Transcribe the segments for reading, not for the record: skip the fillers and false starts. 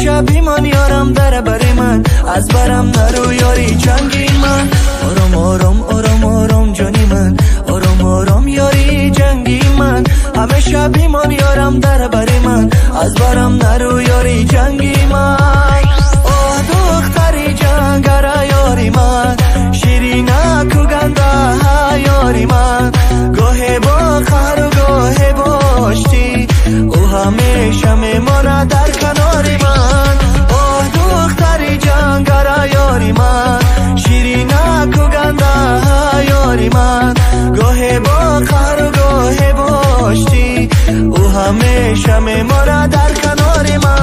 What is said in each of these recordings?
همیشه بیمان یارم در بر من، از برم نرو یاری جنگی من. آرام آرام آرام آرام جانی من، آرام آرام یاری جنگی من. همیشه بیمان یارم در بر من، از برم نرو یاری جنگی من. آه دختری جنگره یاری من، شیرینه کو گنده یاری من. گاهی با قهر و گاهی با آشتی، او همیشه میمانه در کنار من. آه دختری جنگره یاری من، شیرینه کو گنده یاری من. گاهی با قهر و گاهی با آشتی، او همیشه میمانه در کنار من.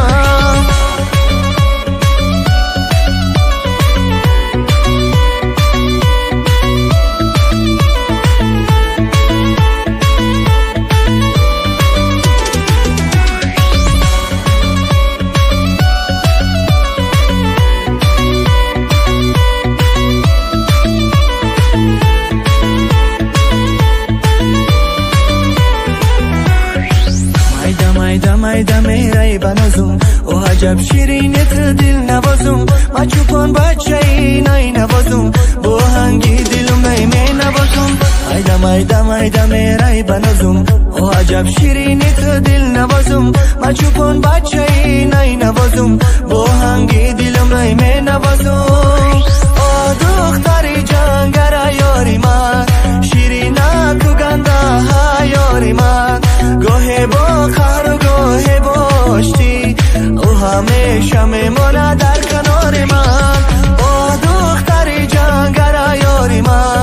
مایده میرای بنازم، او عجب شیرینت دل نوازم. ما چوپان بچه ای نای نوازم، با هنگی دلم نای می نوازم. مایده میرای بنازم، او عجب شیرینت دل نوازم. ما چوپان بچه ای نای نوازم، با هنگی دلم نای می نوازم. آه دختری جنگره یاری من، شیرینه کو گنده یاری من. گاهی با قهر و گاهی با آشتی، او همیشه میمانه در کنار من. آه دختری جنگره یاری من،